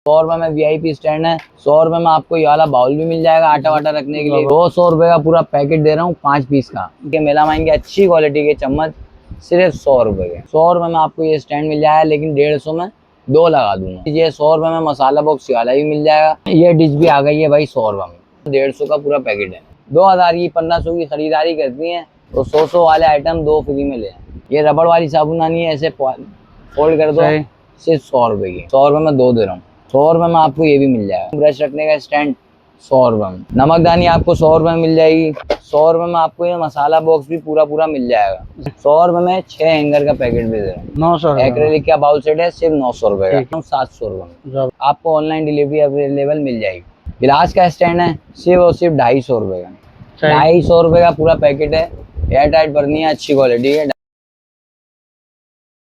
100 रुपए में VIP stand है। 100 रुपए में आपको ये वाला बाउल भी मिल जाएगा आटा वाटा रखने के लिए। 200 रुपए का पूरा पैकेट दे रहा हूँ 5 पीस का। ये मेलामाइन के अच्छी क्वालिटी के चम्मच सिर्फ 100 रुपए के। 100 रुपए में आपको ये स्टैंड मिल जाएगा, लेकिन 150 में 2 लगा दूंगा। ये 100 रुपए में मसाला बॉक्स वाला भी मिल जाएगा। ये डिश भी आ गई है भाई 100 रुपए में। 150 का पूरा पैकेट है। 2000 की 1500 की खरीदारी करती है तो 100 वाले आइटम 2 फ्री में ले। ये रबड़ वाली साबुनदानी है, ऐसे फोल्ड कर दो, सिर्फ 100 रुपए की। 100 रुपए में 2 दे रहा हूँ। 100 रुपए में आपको ये भी मिल जाएगा। ब्रश रखने का स्टैंड 100 रुपए में। नमकदानी आपको 100 रुपए में मिल जाएगी। 100 रुपए में आपको ये मसाला बॉक्स भी पूरा मिल जाएगा। 100 रुपए में 6 हैंगर का पैकेट भी दे रहा हूँ। 900 एक्रेलिक का बाउल सेट है, सिर्फ 900 रुपए का। 700 रुपए में आपको ऑनलाइन डिलीवरी अवेलेबल मिल जाएगी। गिलास का स्टैंड है, सिर्फ और सिर्फ 250 रुपए का। 250 रुपए का पूरा पैकेट है। एयर टाइट भरनी है, अच्छी क्वालिटी है।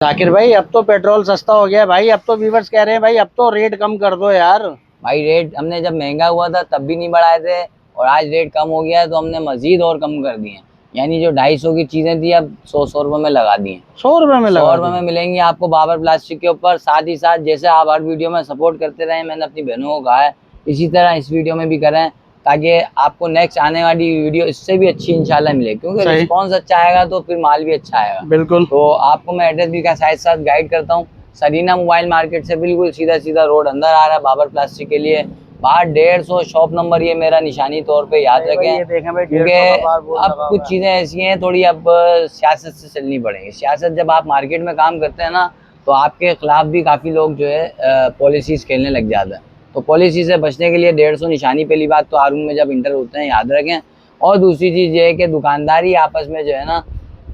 जाकिर भाई अब तो पेट्रोल सस्ता हो गया भाई, अब तो व्यूअर्स कह रहे हैं भाई अब तो रेट कम कर दो यार। भाई रेट हमने जब महंगा हुआ था तब भी नहीं बढ़ाए थे, और आज रेट कम हो गया है तो हमने मजीद और कम कर दिए। यानी जो 250 की चीजें थी अब 100 रुपए में लगा दी हैं। 100 रुपए में 100 रुपए में मिलेंगी आपको बाबर प्लास्टिक के ऊपर। साथ ही साथ जैसे आप हर वीडियो में सपोर्ट करते रहे, मैंने अपनी बहनों को कहा है इसी तरह इस वीडियो में भी करें, ताकि आपको नेक्स्ट आने वाली वीडियो इससे भी अच्छी इंशाल्लाह मिले। क्योंकि रिस्पांस अच्छा आएगा तो फिर माल भी अच्छा आएगा। बिल्कुल। तो आपको मैं एड्रेस भी का साथ गाइड करता हूँ। सरीना मोबाइल मार्केट से बिल्कुल सीधा रोड अंदर आ रहा है बाबर प्लास्टिक के लिए। बाहर 150 शॉप नंबर, ये मेरा निशानी तौर पे याद रखें। क्योंकि अब कुछ चीज़ें ऐसी हैं थोड़ी अब सियासत से चलनी पड़ेगी। सियासत जब आप मार्केट में काम करते हैं ना तो आपके खिलाफ भी काफ़ी लोग जो है पॉलिसीज खेलने लग जाते हैं। तो पॉलिसी से बचने के लिए 150 निशानी पहली बात तो आरून में जब इंटर होते हैं याद रखें। और दूसरी चीज़ ये है कि दुकानदारी आपस में जो है ना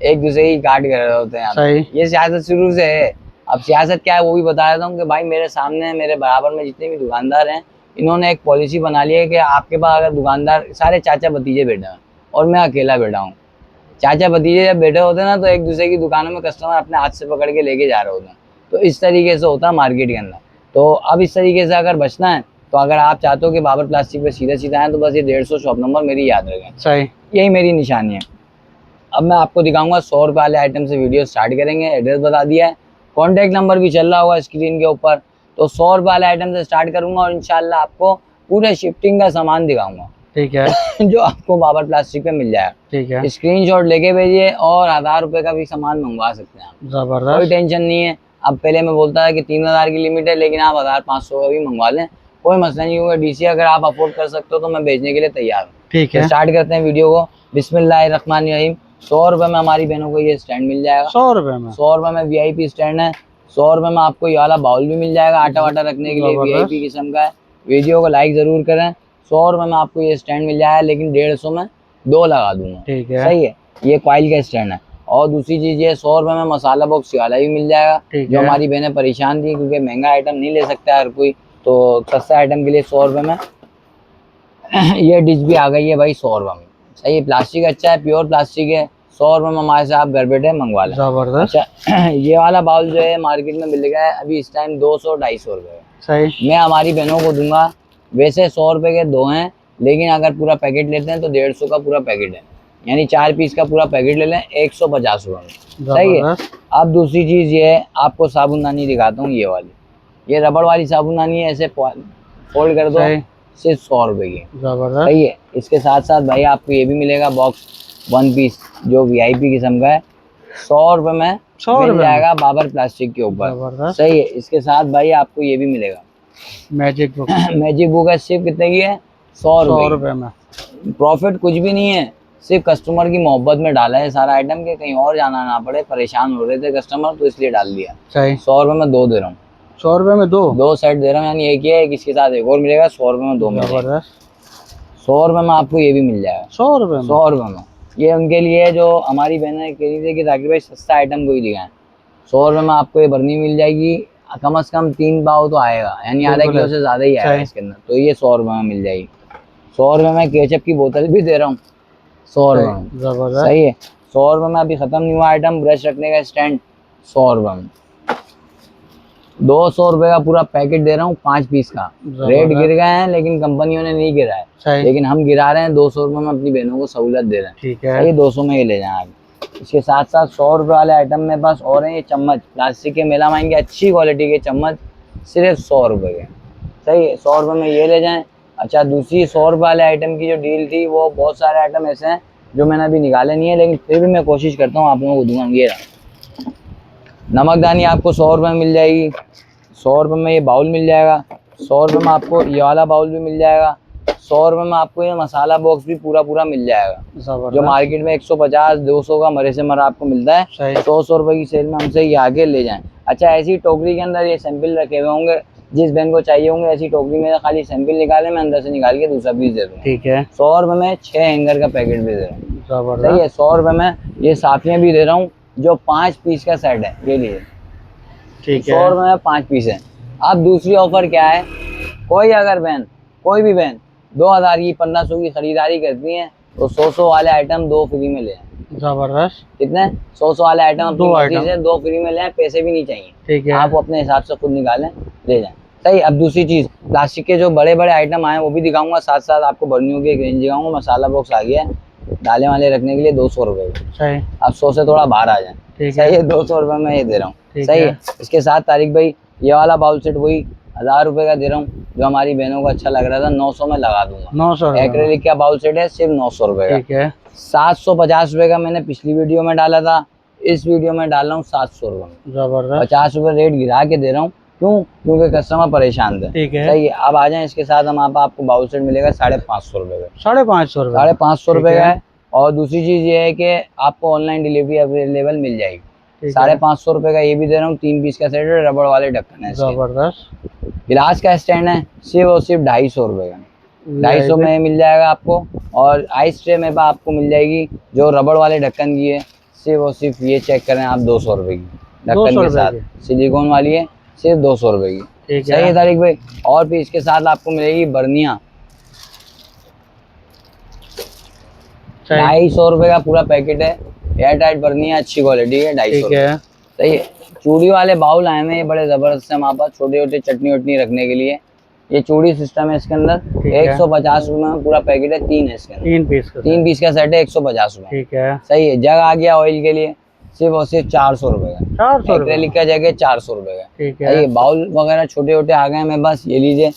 एक दूसरे की काट कर रहे होते हैं। ये सियासत शुरू से है। अब सियासत क्या है वो भी बता देता हूँ कि भाई मेरे सामने मेरे बराबर में जितने भी दुकानदार हैं, इन्होंने एक पॉलिसी बना ली है कि आपके पास अगर दुकानदार सारे चाचा भतीजे बैठे हैं और मैं अकेला बैठा हूँ। चाचा भतीजे जब बैठे होते हैं ना तो एक दूसरे की दुकानों में कस्टमर अपने हाथ से पकड़ के लेके जा रहे होते हैं। तो इस तरीके से होता है मार्केट के अंदर। तो अब इस तरीके से अगर बचना है तो अगर आप चाहते हो कि बाबर प्लास्टिक पे सीधा आए तो बस ये 150 शॉप नंबर मेरी याद रखें। सही, यही मेरी निशानी है। अब मैं आपको दिखाऊंगा 100 रुपये वाले आइटम से वीडियो स्टार्ट करेंगे। एड्रेस बता दिया है, कॉन्टैक्ट नंबर भी चल रहा होगा स्क्रीन के ऊपर। तो 100 रुपये वाले आइटम से स्टार्ट करूंगा और इंशाल्लाह आपको पूरे शिफ्टिंग का सामान दिखाऊंगा। ठीक है जो आपको बाबर प्लास्टिक पे मिल जाएगा। ठीक है, स्क्रीनशॉट लेके भेजिए और 1000 रुपये का भी सामान मंगवा सकते हैं आप। जबरदस्त, कोई टेंशन नहीं है। अब पहले मैं बोलता था कि 3000 की लिमिट है, लेकिन आप 1500 का भी मंगवा लें, कोई मसला नहीं होगा। डीसी अगर आप अफोर्ड कर सकते हो तो मैं भेजने के लिए तैयार हूँ। ठीक है, स्टार्ट करते हैं वीडियो को। बिस्मिल्लाहिर्रहमानिर्रहीम। 100 रुपये में हमारी बहनों को ये स्टैंड मिल जाएगा। 100 रुपये में 100 रुपये में VIP स्टैंड है। 100 रुपये में आपको ये वाला बाउल भी मिल जाएगा आटा वाटा रखने के लिए, VIP किस्म का है। वीडियो को लाइक जरूर करें। 100 रुपये में आपको ये स्टैंड मिल जाएगा, लेकिन 150 में 2 लगा दूंगा। ठीक है, सही है। ये कॉइल का स्टैंड है। और दूसरी चीज ये 100 रुपये में मसाला बॉक्स वाला भी मिल जाएगा। जो हमारी बहनें परेशान थी क्योंकि महंगा आइटम नहीं ले सकता हर कोई, तो सस्ता आइटम के लिए 100 रुपये में ये डिश भी आ गई है भाई 100 रुपये में। सही है। प्लास्टिक अच्छा है, प्योर प्लास्टिक है। 100 रुपये में हमारे से आप घर बैठे मंगवा लें। जबरदस्त। अच्छा ये वाला बाउल जो है मार्केट में मिल गया है अभी इस टाइम 200-250 रुपये। सही, मैं हमारी बहनों को दूंगा। वैसे 100 रुपये के 2 हैं, लेकिन अगर पूरा पैकेट लेते हैं तो 150 का पूरा पैकेट है। यानी 4 पीस का पूरा पैकेट ले लें 150 रुपये में। सही है। अब दूसरी चीज़ ये है, आपको साबुनदानी दिखाता हूँ। ये वाली, ये रबड़ वाली साबुनदानी है, ऐसे फोल्ड कर दो, सिर्फ 100 रुपये की। जबरदस्त। सही है। इसके साथ साथ भाई आपको ये भी मिलेगा बॉक्स 1 पीस जो VIP किस्म का है। 100 रुपये में मिल जाएगा बाबर प्लास्टिक के ऊपर। सही है। इसके साथ भाई आपको ये भी मिलेगा मैजिक बुक। मैजिक बुक है, सिर्फ कितने की है? 100 रुपये में। प्रॉफिट कुछ भी नहीं है, सिर्फ कस्टमर की मोहब्बत में डाला है सारा आइटम के, कहीं और जाना ना पड़े। परेशान हो रहे थे कस्टमर तो इसलिए डाल दिया। सही। 100 रुपये में 2 दे रहा हूँ। 100 रुपये में 2 सेट दे रहा हूँ, यानी एक ही है, एक इसके साथ एक और मिलेगा। 100 रुपये में 2 मिलेगा। 100 रुपये में आपको ये भी मिल जाएगा। 100 रुपये में ये उनके लिए जो हमारी बहनें कह रही थी कि ताकि भाई सस्ता आइटम कोई दिखाएं। 100 रुपये में आपको ये बर्नी मिल जाएगी। कम से कम 3 पाव तो आएगा, यानी आधा किलो से ज़्यादा ही आएगा इसके अंदर। तो ये 100 रुपये में मिल जाएगी। 100 रुपये में केचप की बोतल भी दे रहा हूँ 100 रुपये में। सही है। 100 रुपये में अभी ख़त्म नहीं हुआ आइटम। ब्रश रखने का स्टैंड 100 रुपये में। 200 रुपये का पूरा पैकेट दे रहा हूँ 5 पीस का। रेट गिर गए हैं लेकिन कंपनियों ने नहीं गिरा है, लेकिन हम गिरा रहे हैं। 200 रुपये में अपनी बहनों को सहूलत दे रहे हैं। ठीक है। ये 200 में ही ले जाएं आप। इसके साथ साथ 100 रुपये वाले आइटम में पास और हैं। ये चम्मच प्लास्टिक के मेलामाइन के अच्छी क्वालिटी के चम्मच सिर्फ 100 रुपये के। सही है, 100 रुपये में ये ले जाएं। अच्छा, दूसरी 100 रुपये वाले आइटम की जो डील थी, वो बहुत सारे आइटम ऐसे हैं जो मैंने अभी निकाले नहीं है, लेकिन फिर भी मैं कोशिश करता हूँ आप लोगों को दूंगा। ये रहा नमकदानी, आपको 100 रुपये में मिल जाएगी। 100 रुपये में ये बाउल मिल जाएगा। 100 रुपये में आपको ये वाला बाउल भी मिल जाएगा। 100 रुपये में आपको ये मसाला बॉक्स भी पूरा मिल जाएगा, जो मार्केट में 150-200 का मरे से मरा आपको मिलता है। 100 रुपये की सेल में हमसे ये आगे ले जाएं। अच्छा, ऐसी टोकरी के अंदर ये सैंपल रखे हुए होंगे, जिस बहन को चाहिए होंगे ऐसी टोकरी में खाली सैंपल निकाले, मैं अंदर से निकाल के दूसरा पीस दे दूँ। ठीक है। 100 रुपये में 6 हैंगर का पैकेट भी दे रहा हूँ। सही है। 100 रुपये में ये साफियाँ भी दे रहा हूँ, जो 5 पीस का सेट है, ये लिए। ठीक है। 100 रुपये में 5 पीस है। अब दूसरी ऑफर क्या है, कोई अगर बहन, कोई भी बहन 2000 की 1500 की खरीदारी करती है तो 100 वाले आइटम 2 फ्री में ले। जबरदस्त। कितने? 100 वाले आइटम 2 फ्री में लें, पैसे भी नहीं चाहिए। ठीक है। आप अपने हिसाब से खुद निकालें, ले जाएं। सही। अब दूसरी चीज, प्लास्टिक के जो बड़े बड़े आइटम आए वो भी दिखाऊंगा, साथ साथ आपको बर्नियों की एक रेंज दिखाऊंगा। मसाला बॉक्स आ गया है दालें वाले रखने के लिए 200 रुपये। सही। अब 100 से थोड़ा बाहर आ जाए। सही है। 200 रुपये में ये दे रहा हूँ। सही है। इसके साथ तारिक भाई ये वाला बाउल सेट वही 1000 रुपये का दे रहा हूँ, जो हमारी बहनों को अच्छा लग रहा था। 900 में लगा दूंगा। 900 एक्रेलिक का बाउल सेट है, सिर्फ 900 रुपये का। ठीक है। 750 रुपये का मैंने पिछली वीडियो में डाला था, इस वीडियो में डाल रहा हूँ 700 रुपये में। जबरदस्त। 50 रुपये रेट गिरा के दे रहा हूँ। क्यों? क्योंकि कस्टमर परेशान थे। ठीक है। सही है। अब आ जाए, इसके साथ हम आपको बाउल सेट मिलेगा 550 रुपये का। 550 रुपये। 550 रुपये का है। और दूसरी चीज ये है कि आपको ऑनलाइन डिलीवरी अवेलेबल मिल जाएगी। 550 रुपये का ये भी दे रहा हूँ। 3 पीस का सेट है, रबड़ वाले ढक्कन है। जबरदस्त। गिलास का स्टैंड है, सिर्फ और सिर्फ 250 रुपये का। 250 में मिल जाएगा आपको। और आइस ट्रे में आपको मिल जाएगी जो रबड़ वाले ढक्कन की है, सिर्फ और सिर्फ ये चेक करें आप 200 रुपये की ढक्कन के साथ, सिलिकॉन वाली है, सिर्फ 200 रुपये की। सही है तारिक भाई। और भी इसके साथ आपको मिलेगी बर्नियाँ, 250 रुपये का पूरा पैकेट है। एयर टाइट बर्नियाँ, अच्छी क्वालिटी है, 250 रुपये। सही है। चूड़ी वाले बाउल आए हैं, ये बड़े जबरदस्त है हमारे पास, छोटे छोटे चटनी वटनी रखने के लिए। ये चूड़ी सिस्टम है इसके अंदर। 150 रुपये में पूरा पैकेट है, 3 है इसके अंदर। 3 पीस का सेट है, 150 रुपये। ठीक है। सही है। जग आ गया ऑयल के लिए, सिर्फ और सिर्फ 400 रुपये का। 400 एक्रेलिक का जगह 400 रुपये का। ठीक है। ये बाउल वगैरह छोटे छोटे आ गए हैं मेरे पास, ये लीजिए।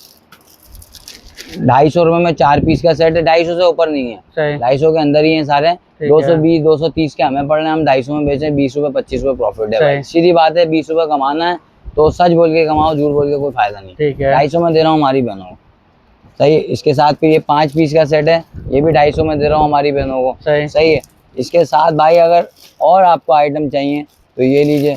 250 रुपये में 4 पीस का सेट है। 250 से ऊपर नहीं है, 250 के अंदर ही है सारे। 220 230 के हमें पड़ रहे हैं, हम 250 में बेचें, 20 रुपये 25 रुपये प्रॉफिट है भाई। सीधी बात है, 20 रुपये कमाना है तो सच बोल के कमाओ, झूठ बोल के कोई फायदा नहीं। 250 में दे रहा हूँ हमारी बहनों को। सही है। इसके साथ फिर ये 5 पीस का सेट है, ये भी 250 में दे रहा हूँ हमारी बहनों को। सही है। इसके साथ भाई अगर और आपको आइटम चाहिए तो ये लीजिए,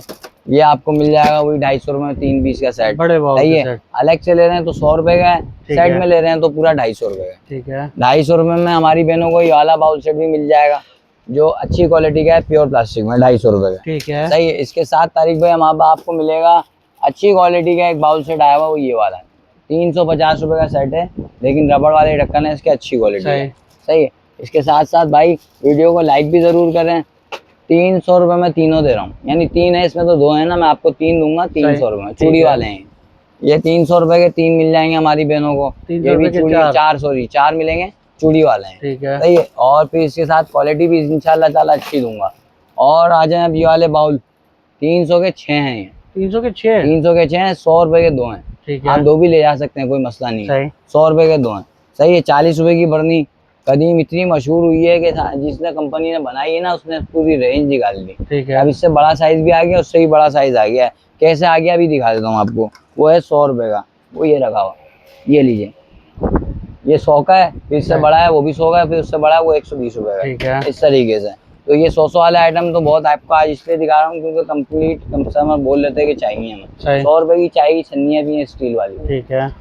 ये आपको मिल जाएगा वही 250 रुपये में 3 पीस का सेट। सही है। अलग से ले रहे हैं तो 100 रुपये का है, सेट में ले रहे हैं तो पूरा 250 रुपये का। ठीक है। 250 रुपये में हमारी बहनों को ये वाला बाउल सेट भी मिल जाएगा, जो अच्छी क्वालिटी का है, प्योर प्लास्टिक में, 250 रुपये का। ठीक है। सही है। इसके साथ तारिक भाई हम आपको मिलेगा अच्छी क्वालिटी का एक बाउल सेट आया हुआ, वो ये वाला है। 350 रुपये का सेट है, लेकिन रबड़ वाले ढक्कन है, इसकी अच्छी क्वालिटी है। सही है। इसके साथ साथ भाई वीडियो को लाइक भी जरूर करें। 300 रुपये में तीनों दे रहा हूँ, यानी 3 है इसमें तो 2 है ना, मैं आपको 3 दूंगा 300 रुपये में। चूड़ी वाले हैं ये, 300 रुपये के 3 मिल जाएंगे हमारी बहनों को। ये भी चूड़ी 4 मिलेंगे, चूड़ी वाले हैं। ठीक है। सही है। और फिर इसके साथ क्वालिटी भी इंशाल्लाह ताला अच्छी दूंगा। और आ जाए अब ये वाले बाउल, 300 के 6 हैं ये। 300 के 6 हैं, 100 रुपये के 2 हैं। ठीक है। आप 2 भी ले जा सकते हैं, कोई मसला नहीं है। 100 रुपये के 2 हैं। सही है। 40 रुपये की बर्नी कदीम इतनी मशहूर हुई है कि जिसने कंपनी ने बनाई है ना, उसने पूरी रेंज निकाल ली। ठीक है। अब इससे बड़ा साइज भी आ गया, उससे भी बड़ा साइज आ गया है। कैसे आ गया अभी दिखा देता हूँ आपको। वो है 100 रुपये का, वो ये रखा हुआ, ये लीजिए। ये 100 का है, फिर इससे बड़ा है वो भी 100 का है, फिर उससे बड़ा है वो 120 रुपये का। ठीक है। इस तरीके से। तो ये 100 वाले आइटम तो बहुत आपको आज इसलिए दिखा रहा हूँ क्योंकि कंप्लीट कस्टमर बोल लेते हैं कि चाहिए हमें। 100 रुपये की चाय की छन्नियाँ भी हैं स्टील वाली। ठीक है।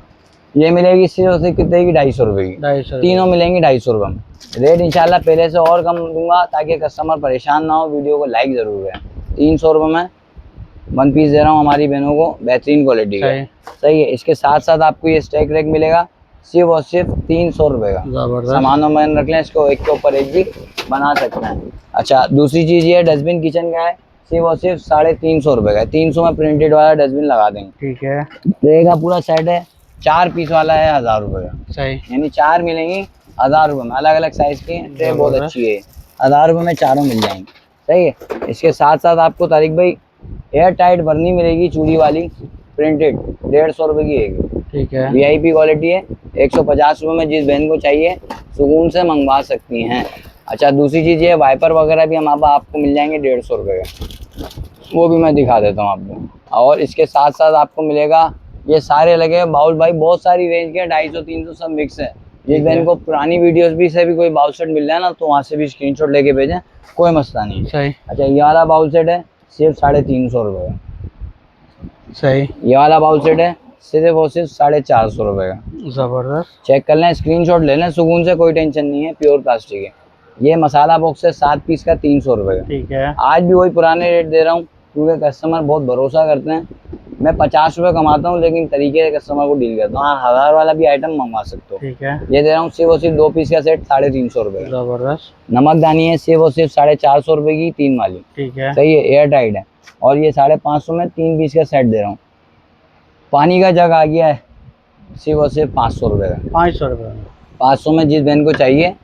ये मिलेगी सिर्फ कितने की, 250 रुपये की। तीनों मिलेंगी 250 रुपये में। रेट इंशाल्लाह पहले से और कम दूंगा ताकि कस्टमर परेशान ना हो। वीडियो को लाइक जरूर करें। 300 रुपये में 1 पीस दे रहा हूँ हमारी बहनों को, बेहतरीन क्वालिटी का। सही है। इसके साथ साथ आपको ये स्टैक रैक मिलेगा, सिर्फ और सिर्फ 300 रुपये का। सामानों में रख लें, इसको एक के ऊपर एक भी बना सकते हैं। अच्छा, दूसरी चीज़ ये डस्टबिन किचन का है, सिर्फ और सिर्फ 350 रुपये का। 300 में प्रिंटेड वाला डस्टबिन लगा देंगे। ठीक है। ट्रे का पूरा सेट है, 4 पीस वाला है, 1000 रुपये का। सही। यानी 4 मिलेंगी 1000 रुपये में, अलग अलग साइज की ट्रे, बहुत अच्छी है। 1000 रुपये में चारों मिल जाएंगे। सही है। इसके साथ साथ आपको तारिक भाई एयर टाइट बर्नी मिलेगी, चूड़ी वाली, प्रिंटेड, 150 रुपये की एक। ठीक है, VIP क्वालिटी है। 150 रुपये में जिस बहन को चाहिए सुकून से मंगवा सकती हैं। अच्छा, दूसरी चीज़ ये वाइपर वगैरह भी हम आपको मिल जाएंगे 150 रुपये का, वो भी मैं दिखा देता हूँ आपको। और इसके साथ साथ आपको मिलेगा ये सारे लगे बाउल भाई, बहुत सारी रेंज के 250-300 सब मिक्स है। जिस बहन को पुरानी वीडियोस भी से भी कोई बाउल सेट मिल रहा है ना, तो वहाँ से भी स्क्रीनशॉट लेके भेजें, कोई मसला नहीं। सही। अच्छा, ये वाला बाउल सेट है सिर्फ 350 रुपये का। सही। ये वाला बाउल सेट है सिर्फ और सिर्फ 450 रुपये का। जबरदस्त। चेक कर लें, स्क्रीनशॉट ले लें सुकून से, कोई टेंशन नहीं है, प्योर प्लास्टिक है। ये मसाला बॉक्स है 7 पीस का 300 रुपये का। ठीक है। आज भी वही पुराने रेट दे रहा हूँ क्योंकि कस्टमर बहुत भरोसा करते हैं। मैं 50 रुपये कमाता हूँ लेकिन तरीके से कस्टमर को डील करता हूँ। हाँ, 1000 वाला भी आइटम मंगवा सकते हो। ठीक है। ये दे रहा हूँ सिर्फ और सिर्फ 2 पीस का सेट 350 रुपये का। जबरदस्त। नमकदानी है सिर्फ और सिर्फ 450 रुपये की 3 वाली। ठीक है। सही है, एयर टाइट है। और ये 550 में 3 पीस का सेट दे रहा हूँ। पानी का जग आ गया है सिर्फ और सिर्फ 500 रुपये का। 500 रुपये। 500 में जिस बहन को चाहिए,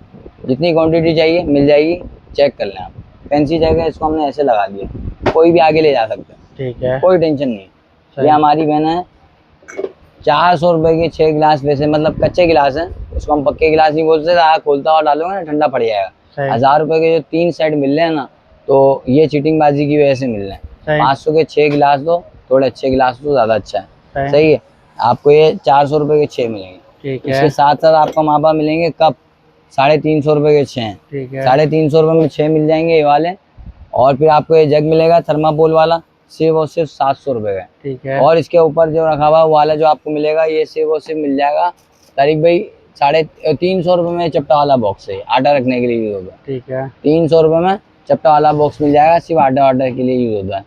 जितनी क्वांटिटी चाहिए मिल जाएगी। चेक कर लें आप, फैंसी जगह इसको हमने ऐसे लगा दिया, कोई भी आगे ले जा सकता है। ठीक है। कोई टेंशन नहीं है। ये हमारी बहन है 400 रुपये के 6 गिलास, वैसे मतलब कच्चे गिलास हैं, इसको हम पक्के गिलास नहीं बोलते। खोलता हुआ डालोगे ना ठंडा पड़ जाएगा। 1000 रुपये के जो 3 सेट मिल रहे हैं ना, तो ये चीटिंगबाजी की वजह से मिल रहे हैं। 500 के 6 गिलास दो, थोड़े अच्छे गिलास तो ज़्यादा अच्छा है। सही है, आपको ये 400 रुपये के 6 मिलेंगे। ठीक है। इसके साथ साथ आपको वहाँ पर मिलेंगे कप 350 रुपये के 6 हैं। ठीक है। 350 रुपये में 6 मिल जाएंगे ये वाले। और फिर आपको ये जग मिलेगा थर्माकोल वाला सिर्फ और सिर्फ 700 रुपये का। ठीक है। और इसके ऊपर जो रखा हुआ वाला जो आपको मिलेगा, ये सिर्फ और सिर्फ मिल जाएगा तारिक भाई 350 रुपये में चपटा वाला बॉक्स है, आटा रखने के लिए यूज़ होगा। ठीक है। 300 रुपये में चपटा वाला बॉक्स मिल जाएगा, सिर्फ आटा के लिए यूज़ होता है।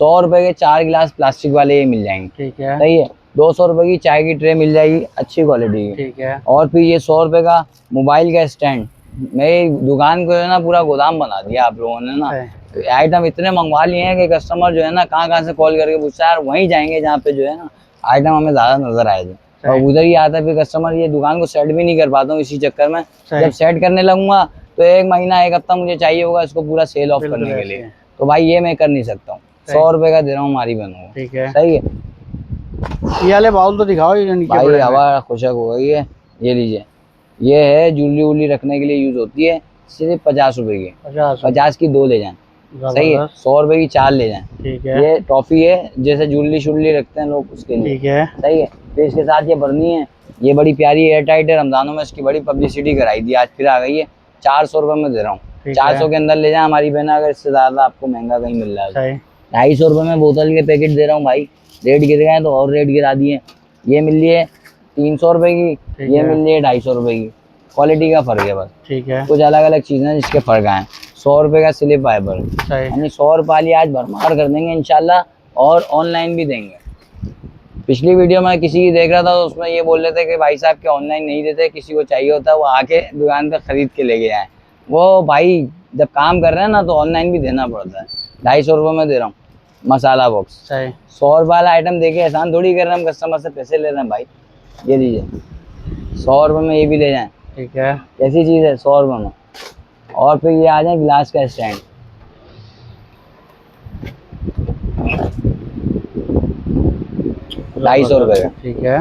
100 रुपये के 4 गिलास प्लास्टिक वाले ये मिल जाएंगे। ठीक है। सही है। 200 रुपये की चाय की ट्रे मिल जाएगी अच्छी क्वालिटी की। ठीक है। और फिर ये 100 रुपये का मोबाइल का स्टैंड। मेरी दुकान को जो है ना पूरा गोदाम बना दिया आप लोगों ने ना। आइटम इतने मंगवा लिए हैं कि कस्टमर जो है ना कहाँ से कॉल करके पूछता है, यार वहीं जाएंगे जहाँ पे जो है ना आइटम हमें ज़्यादा नजर आए थे। और उधर ही आता है फिर कस्टमर, ये दुकान को सेट भी नहीं कर पाता हूँ इसी चक्कर में। जब सेट करने लगूंगा तो 1 महीना 1 हफ्ता मुझे चाहिए होगा इसको पूरा सेल ऑफ करने के लिए, तो भाई ये मैं कर नहीं सकता हूँ। 100 रुपये का दे रहा हूँ हमारी बहनों को। ठीक है। सही है। ये वाले बाउल तो दिखाओ, ये नीचे भाई हवा खुशक हो गई है। ये लीजिए, ये है जूली वूली रखने के लिए यूज होती है, सिर्फ 50 रुपये की। 50 की 2 ले जाएं। सही है। 100 रुपये की 4 ले जाएं। ठीक है। ये टॉफी है, जैसे जूली शुली रखते हैं लोग उसके लिए। ठीक है। सही है। फिर इसके साथ ये बरनी है, ये बड़ी प्यारी एयर टाइट है। रमजानों में इसकी बड़ी पब्लिसिटी कराई थी, आज फिर आ गई है। 400 रुपये में दे रहा हूँ। 400 के अंदर ले जाए हमारी बहन, अगर इससे ज्यादा आपको महंगा कहीं मिल रहा है। 250 रुपये में बोतल के पैकेट दे रहा हूँ भाई। रेट गिर गए तो और रेट गिरा दिए। ये मिल रही है 300 रुपये की, ये मिल रही है 250 रुपये की। क्वालिटी का फर्क है बस। ठीक है। कुछ अलग अलग चीजें जिसके फर्क आए। 100 रुपये का स्लिप फाइबर, यानी 100 रुपये वाली आज भरमार कर देंगे इंशाल्लाह, और ऑनलाइन भी देंगे। पिछली वीडियो में किसी की देख रहा था तो उसमें ये बोल रहे थे कि भाई साहब के ऑनलाइन नहीं देते, किसी को चाहिए होता है वो आके दुकान पर खरीद के ले गए आए। वो भाई जब काम कर रहे हैं ना तो ऑनलाइन भी देना पड़ता है। 250 रुपये में दे रहा हूँ मसाला बॉक्स। 100 रुपये वाला आइटम देके एहसान थोड़ी कर रहे हैं हम, कस्टमर से पैसे ले रहे हैं भाई। ये लीजिए 100 रुपये में ये भी ले जाएं। ठीक है। कैसी चीज़ है 100 रुपये में। और फिर ये आ जाए गिलास का स्टैंड, 250 रुपये का। ठीक है।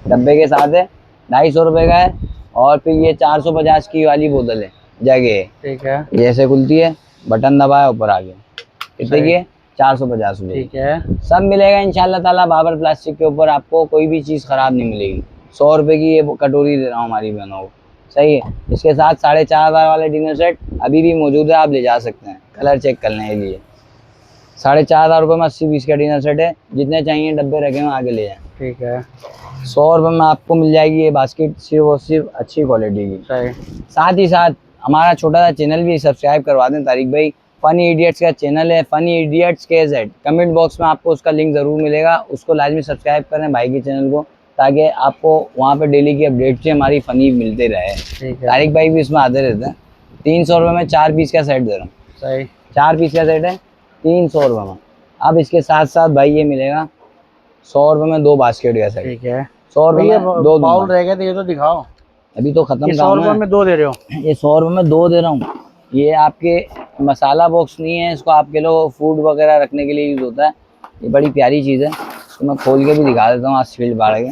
डब्बे के साथ है, 250 रुपये का है। और फिर ये 450 की वाली बोतल है, जगह। ठीक है। जैसे खुलती है, बटन दबाया ऊपर आ गया। कितने की है? 450 रुपये। ठीक है। सब मिलेगा इंशाल्लाह ताला बाबर प्लास्टिक के ऊपर, आपको कोई भी चीज़ ख़राब नहीं मिलेगी। 100 रुपये की ये कटोरी दे रहा हूँ हमारी बहनों को। सही है। इसके साथ 4,500 वाले डिनर सेट अभी भी मौजूद है, आप ले जा सकते हैं। कलर चेक करने के लिए 4,500 रुपये में 80 पीस का डिनर सेट है। जितने चाहिए डब्बे रखे हुए आगे ले जाएं। ठीक है। 100 रुपये में आपको मिल जाएगी ये बास्केट, सिर्फ और सिर्फ अच्छी क्वालिटी की। सही। साथ ही साथ हमारा छोटा सा चैनल भी सब्सक्राइब करवा दें तारिक भाई। फनी इडियट्स का चैनल है, funny idiots KZ। Comment box में आपको उसका लिंक ज़रूर मिलेगा, उसको लाजमी सब्सक्राइब करें भाई के चैनल को, ताकि आपको वहाँ पे डेली की अपडेट से हमारी फनी मिलते रहे। ठीक है। तारिक भाई भी इसमें आते रहते हैं। 300 रुपये में 4 पीस का सेट दे रहा हूँ। सही। 4 पीस का सेट है 300 रुपये में। अब इसके साथ साथ भाई ये मिलेगा 100 रुपये में 2 बास्केट का सेट। ठीक है। 100 रुपये में 2 बाउल रह गए थे, ये तो दिखाओ। अभी तो खत्म। 100 रुपये में 2 दे रहे हो? ये 100 रुपये में 2 दे रहा हूँ। ये आपके मसाला बॉक्स नहीं है, इसको आपके लोग फूड वगैरह रखने के लिए यूज़ होता है। ये बड़ी प्यारी चीज़ है, इसको मैं खोल के भी दिखा देता हूँ आज फील्ड बाढ़ के।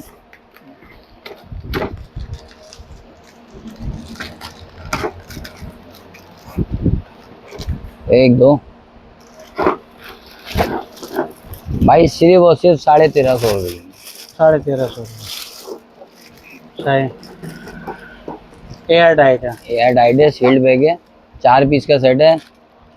एक दो भाई, सिर्फ और सिर्फ 1350 रुपये। 1350 सही। एयर टाइट है, एयर टाइट है, सील्ड बैग है, 4 पीस का सेट है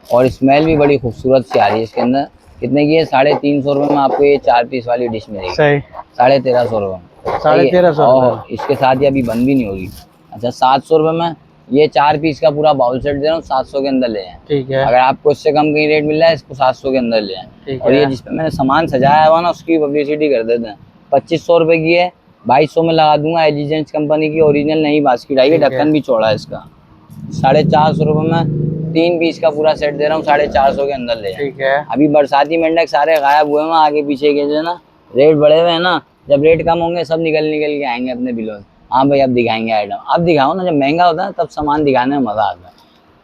और स्मेल भी बड़ी खूबसूरत सी आ रही है इसके अंदर। कितने की है? 350 रुपये में आपको ये 4 पीस वाली डिश मिलेगी। सही। 1350 रुपये। 1350 और इसके साथ ये अभी बंद भी नहीं होगी। अच्छा, 700 रुपये में ये 4 पीस का पूरा बाउल सेट दे रहा हूँ, 700 के अंदर ले जाएं। ठीक है। अगर आपको इससे कम कहीं रेट मिल रहा है, इसको 700 के अंदर ले जाएं। और ये जिसपे मैंने सामान सजाया हुआ ना, उसकी पब्लिसिटी कर देते हैं। 2500 रुपये की है, 2200 में लगा दूंगा। एलिजेंस कंपनी की ओरिजिनल नई बास्केट आई है, ढक्कन भी चौड़ा है इसका। 450 रुपये में 3 पीस का पूरा सेट दे रहा हूँ, 450 के अंदर ले जाएं। ठीक है। अभी बरसाती मेंढक सारे गायब हुए हैं, आगे पीछे के जो ना रेट बढ़े हुए हैं ना, जब रेट कम होंगे सब निकल के आएंगे अपने बिलों। हाँ भाई, अब दिखाएंगे आइटम, अब दिखाओ ना। जब महंगा होता है तब सामान दिखाने में मजा आता है,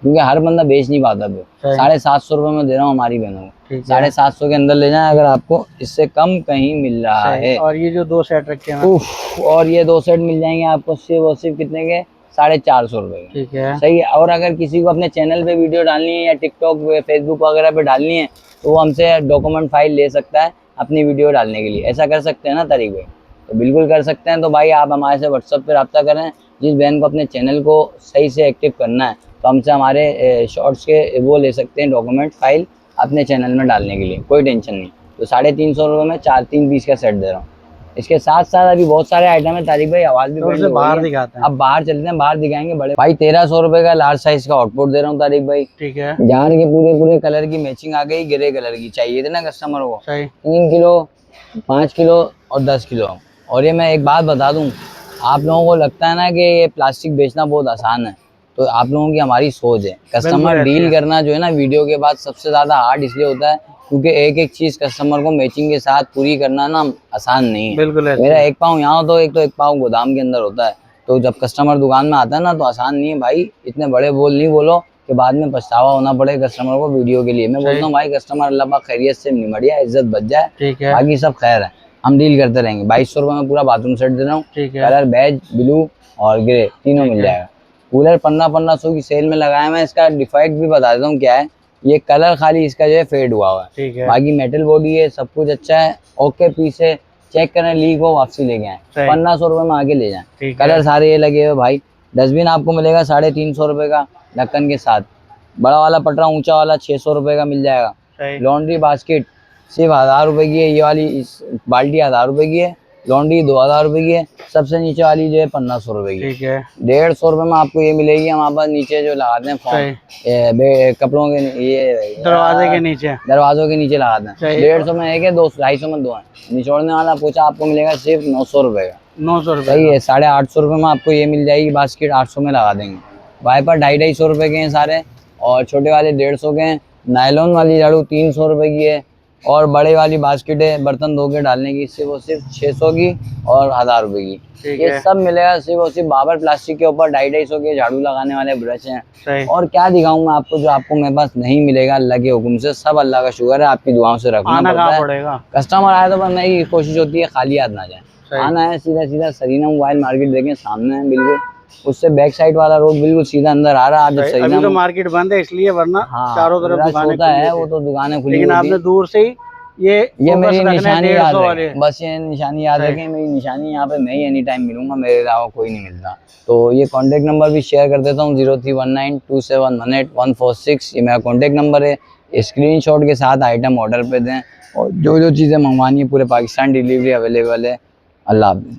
क्योंकि हर बंदा बेच नहीं पाता। फिर 750 रुपये में दे रहा हूँ हमारी बहनों को। 750 के अंदर ले जाएं, अगर आपको इससे कम कहीं मिल रहा है। और ये जो 2 सेट रखे हैं, और ये 2 सेट मिल जाएंगे आपको सिर्फ कितने के? 450 रुपये। ठीक है। सही है। और अगर किसी को अपने चैनल पे वीडियो डालनी है या टिकटॉक पे, फेसबुक वगैरह पे डालनी है, तो वो हमसे डॉक्यूमेंट फाइल ले सकता है अपनी वीडियो डालने के लिए। ऐसा कर सकते हैं ना तारिक भाई? तो बिल्कुल कर सकते हैं। तो भाई आप हमारे से व्हाट्सअप पे रब्ता करें। जिस बहन को अपने चैनल को सही से एक्टिव करना है, तो हमसे हमारे शॉर्ट्स के वो ले सकते हैं डॉक्यूमेंट फाइल अपने चैनल में डालने के लिए, कोई टेंशन नहीं। तो 350 रुपये में 3 पीस का सेट दे रहा हूँ। इसके साथ साथ अभी बहुत सारे आइटम है तारिक भाई, आवाज़ भी तो बाहर दिखाते हैं। अब बाहर चलते हैं, बाहर दिखाएंगे बड़े भाई। 1300 रुपये का लार्ज साइज का आउटपुट दे रहा हूँ तारिक भाई। ठीक है। जार के पूरे कलर की मैचिंग आ गई, ग्रे कलर की चाहिए थी ना कस्टमर को। 3 किलो, 5 किलो और 10 किलो। और ये मैं एक बात बता दूं, आप लोगों को लगता है ना कि ये प्लास्टिक बेचना बहुत आसान है, तो आप लोगों की हमारी सोच है। कस्टमर डील करना जो है ना वीडियो के बाद सबसे ज़्यादा हार्ड इसलिए होता है, क्योंकि एक एक चीज़ कस्टमर को मैचिंग के साथ पूरी करना ना आसान नहीं है। बिल्कुल। मेरा एक पाँव यहाँ तो एक पाँव गोदाम के अंदर होता है, तो जब कस्टमर दुकान में आता है ना, तो आसान नहीं है भाई। इतने बड़े बोल नहीं बोलो कि बाद में पछतावा होना पड़े कस्टमर को वीडियो के लिए। मैं बोलता हूँ भाई, कस्टमर अल्लाह पाक खैरियत से निमड़िया, इज्जत बच जाए, बाकी सब खैर है, हम डील करते रहेंगे। 2200 रुपये में पूरा बाथरूम सेट दे रहा हूँ। कलर बेज, ब्लू और ग्रे तीनों मिल जाएगा। कूलर 1500 की सेल में लगाया मैं। इसका डिफेक्ट भी बता देता हूँ क्या है। ये कलर खाली इसका जो है फेड हुआ हुआ है, बाकी मेटल बॉडी है, सब कुछ अच्छा है, ओके पीस है। चेक करें, लीक हो वापसी लेके आए, 1500 रुपये में आके ले जाएं। कलर सारे ये लगे हुए भाई। डस्टबिन आपको मिलेगा 350 रुपये का ढक्कन के साथ। बड़ा वाला पटरा ऊंचा वाला 600 रुपये का मिल जाएगा। लॉन्ड्री बास्केट सिर्फ 1000 रुपये की है। ये वाली इस बाल्टी 1000 रुपये की है। लॉन्ड्री 2000 रुपये की है। सबसे नीचे वाली जो है 1500 रुपये की। ठीक है। 150 रुपये में आपको ये मिलेगी। हमारे पास नीचे जो लगाते हैं कपड़ों के, ये दरवाजों के नीचे लगाते हैं। 150 में एक है, 250 में 2 है। निचोड़ने वाला पोछा आपको मिलेगा सिर्फ 900 रुपये का। 900 रुपये सही है। 850 रुपये में आपको ये मिल जाएगी बास्केट, 800 में लगा देंगे। वाइपर 250 रुपये के हैं सारे, और छोटे वाले 150 के हैं। नायलॉन वाली झाड़ू 300 रुपये की है, और बड़े वाली बास्केट है बर्तन धो के डालने की, सिर्फ 600 की और 1000 रुपये की। ये सब मिलेगा सिर्फ बाबर प्लास्टिक के ऊपर। 250 के झाड़ू लगाने वाले ब्रश हैं। और क्या दिखाऊं मैं आपको जो आपको मेरे पास नहीं मिलेगा अल्लाह के हुक्म से। सब अल्लाह का शुक्र है, आपकी दुआओं से रखना पड़ेगा। कस्टमर आए तो बस मेरी कोशिश होती है खाली हाथ ना जाए। आना है सीधा सरीना मोबाइल मार्केट देखें, सामने है बिल्कुल, उससे बैक साइड वाला रोड बिल्कुल सीधा अंदर आ रहा है। अभी तो मार्केट बंद है इसलिए, वरना चारों तरफ दुकानें होता है, वो तो दुकानें खुली। लेकिन आपने दूर से ही ये मेरी निशानी याद है, बस ये निशानी याद रखें। मेरी निशानी यहाँ पे मैं ही एनी टाइम मिलूंगा, मेरे अलावा कोई नहीं मिलता। तो ये कॉन्टैक्ट नंबर भी शेयर कर देता हूँ, 03192718 ये मेरा कॉन्टैक्ट नंबर है। स्क्रीनशॉट के साथ आइटम ऑर्डर पे दें, और जो चीज़ें मंगवानी है पूरे पाकिस्तान डिलीवरी अवेलेबल है। अल्लाह हाफ़िज़।